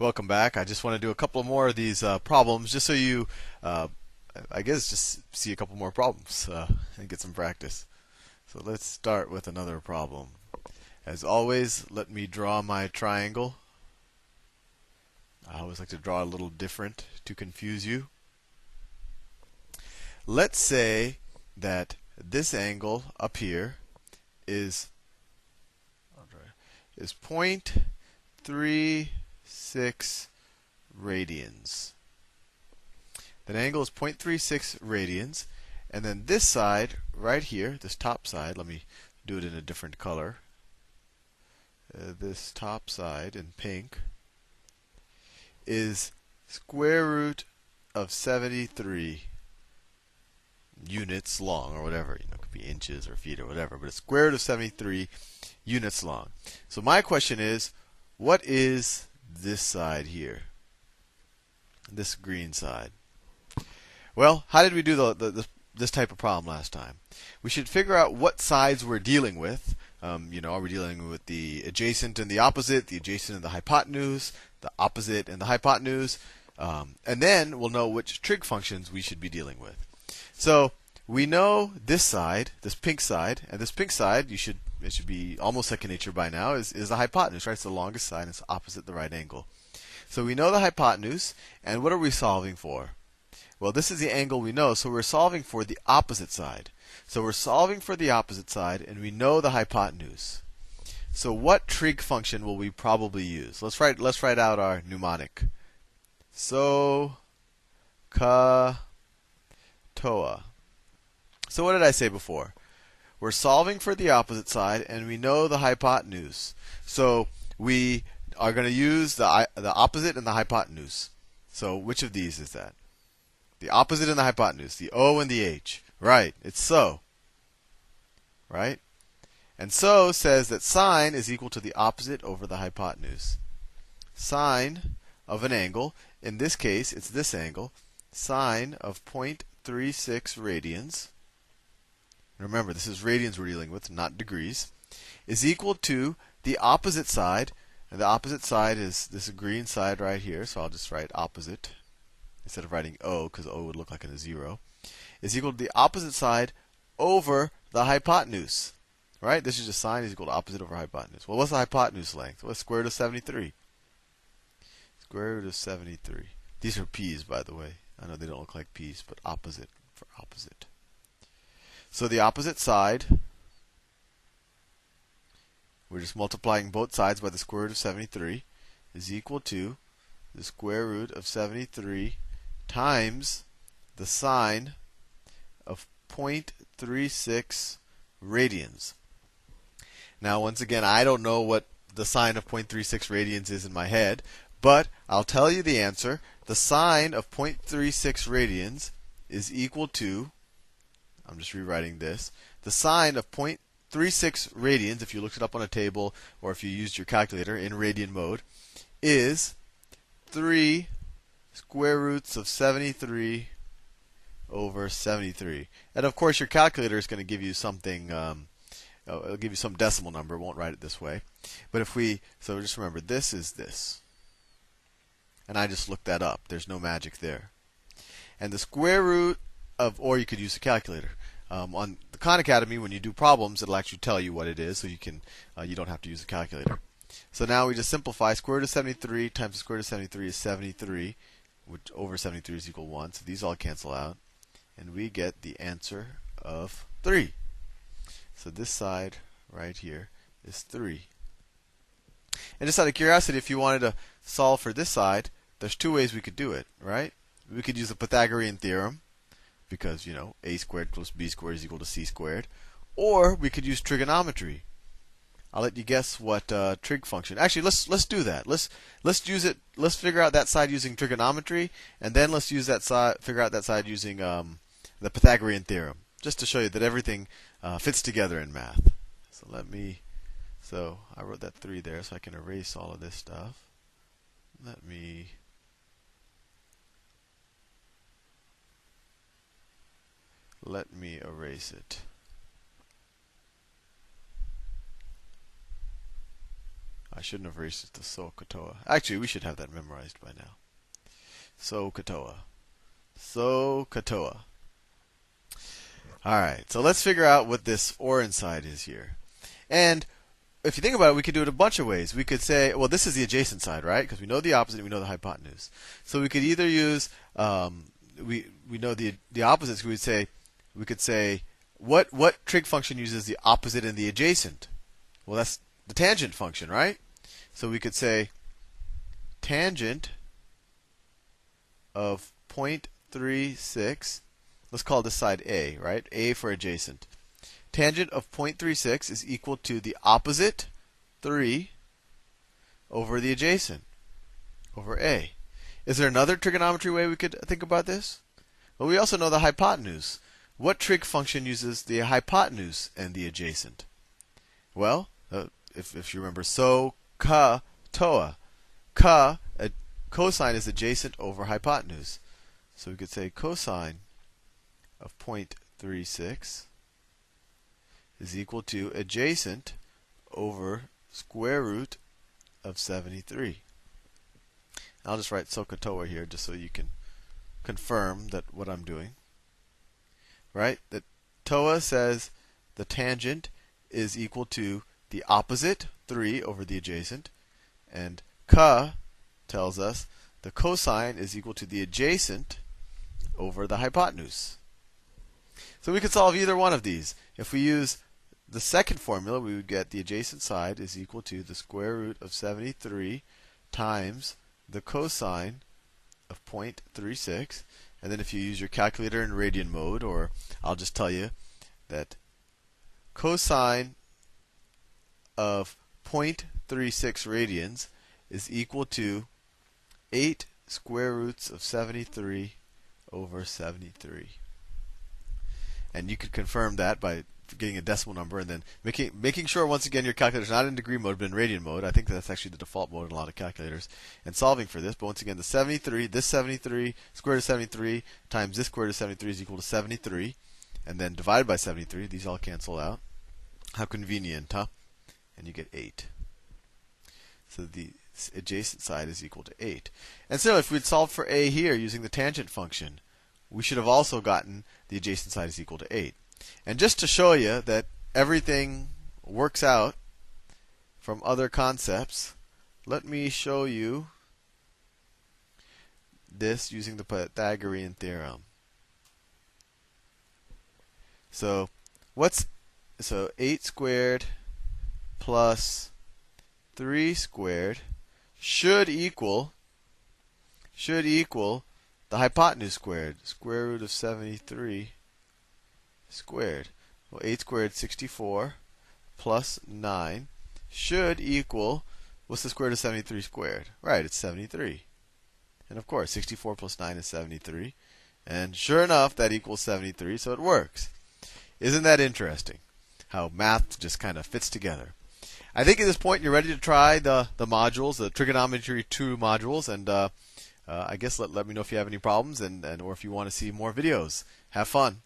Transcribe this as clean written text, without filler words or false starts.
Welcome back. I just want to do a couple more of these problems just so you, uh, I guess, just see a couple more problems and get some practice. So let's start with another problem. As always, let me draw my triangle. I always like to draw a little different to confuse you. Let's say that this angle up here is 0.36 radians. That angle is 0.36 radians. And then this side, right here, this top side, let me do it in a different color. This top side in pink is square root of 73 units long, or whatever. It could be inches or feet or whatever, but it's square root of 73 units long. So my question is, what is this side here? This green side. Well, how did we do this type of problem last time? We should figure out what sides we're dealing with. Are we dealing with the adjacent and the opposite, the adjacent and the hypotenuse, the opposite and the hypotenuse? And then we'll know which trig functions we should be dealing with. So we know this side, this pink side, and this pink side, it should be almost second nature by now, is the hypotenuse, right? It's the longest side, and it's opposite the right angle. So we know the hypotenuse, and what are we solving for? Well, this is the angle we know, so we're solving for the opposite side. So we're solving for the opposite side, and we know the hypotenuse. So what trig function will we probably use? Let's write out our mnemonic. So, ka, toa. So what did I say before? We're solving for the opposite side, and we know the hypotenuse. So we are going to use the opposite and the hypotenuse. So which of these is that? The opposite and the hypotenuse, the O and the H. Right, it's so. Right? And so says that sine is equal to the opposite over the hypotenuse. Sine of an angle, in this case, it's this angle, sine of 0.36 radians. Remember, this is radians we're dealing with, not degrees, is equal to the opposite side. And the opposite side is this green side right here, so I'll just write opposite instead of writing O, because O would look like a 0, is equal to the opposite side over the hypotenuse. Right? This is just sine is equal to opposite over hypotenuse. Well, what's the hypotenuse length? Well, square root of 73. Square root of 73. These are p's, by the way. I know they don't look like p's, but opposite for opposite. So the opposite side, we're just multiplying both sides by the square root of 73, is equal to the square root of 73 times the sine of 0.36 radians. Now, once again, I don't know what the sine of 0.36 radians is in my head, but I'll tell you the answer. The sine of 0.36 radians is equal to, I'm just rewriting this, the sine of 0.36 radians, if you looked it up on a table or if you used your calculator in radian mode, is 3 square roots of 73 over 73. And of course, your calculator is going to give you something, it'll give you some decimal number. It won't write it this way. But so just remember, this is this. And I just looked that up. There's no magic there. And the square root of, or you could use a calculator. On the Khan Academy, when you do problems, it'll actually tell you what it is, so you don't have to use a calculator. So now we just simplify. Square root of 73 times the square root of 73 is 73, which over 73 is equal to 1. So these all cancel out. And we get the answer of 3. So this side right here is 3. And just out of curiosity, if you wanted to solve for this side, there's two ways we could do it, right? We could use the Pythagorean theorem, because, a squared plus b squared is equal to c squared. Or we could use trigonometry. I'll let you guess what trig function. Actually, let's do that. Let's use it. Let's figure out that side using trigonometry, and then let's use that side. Figure out that side using the Pythagorean theorem, just to show you that everything fits together in math. So I wrote that 3 there, so I can erase all of this stuff. Let me erase it. I shouldn't have erased the SOHCAHTOA. Actually, we should have that memorized by now. SOHCAHTOA. SOHCAHTOA. Alright, so let's figure out what this orange side is here. And if you think about it, we could do it a bunch of ways. We could say, well, this is the adjacent side, right? Because we know the opposite and we know the hypotenuse. So we could either use, we know the opposites. We could say, what trig function uses the opposite and the adjacent? Well, that's the tangent function, right? So we could say tangent of 0.36. Let's call this side A, right? A for adjacent. Tangent of 0.36 is equal to the opposite 3 over the adjacent over A. Is there another trigonometry way we could think about this? Well, we also know the hypotenuse. What trig function uses the hypotenuse and the adjacent? Well, if you remember, SOHCAHTOA. Cosine is adjacent over hypotenuse. So we could say cosine of 0.36 is equal to adjacent over square root of 73. I'll just write SOHCAHTOA here just so you can confirm that what I'm doing. Right? That TOA says the tangent is equal to the opposite, 3, over the adjacent. And CA tells us the cosine is equal to the adjacent over the hypotenuse. So we could solve either one of these. If we use the second formula, we would get the adjacent side is equal to the square root of 73 times the cosine of 0.36. And then if you use your calculator in radian mode, or I'll just tell you that cosine of 0.36 radians is equal to 8 square roots of 73 over 73. And you could confirm that by getting a decimal number and then making sure once again your calculator is not in degree mode but in radian mode. I think that's actually the default mode in a lot of calculators. And solving for this, but once again, the 73, this 73, square root of 73 times this square root of 73 is equal to 73, and then divided by 73. These all cancel out. How convenient, huh? And you get 8. So the adjacent side is equal to 8. And so if we'd solved for a here using the tangent function, we should have also gotten the adjacent side is equal to 8. And just to show you that everything works out from other concepts, let me show you this using the Pythagorean theorem. So 8 squared plus 3 squared should equal the hypotenuse squared, square root of 73 squared. Well, 8 squared, 64, plus 9 should equal, what's the square root of 73 squared? Right, it's 73. And of course, 64 plus 9 is 73. And sure enough, that equals 73, so it works. Isn't that interesting? How math just kind of fits together. I think at this point you're ready to try the modules, the Trigonometry 2 modules, and I guess let me know if you have any problems and or if you want to see more videos. Have fun.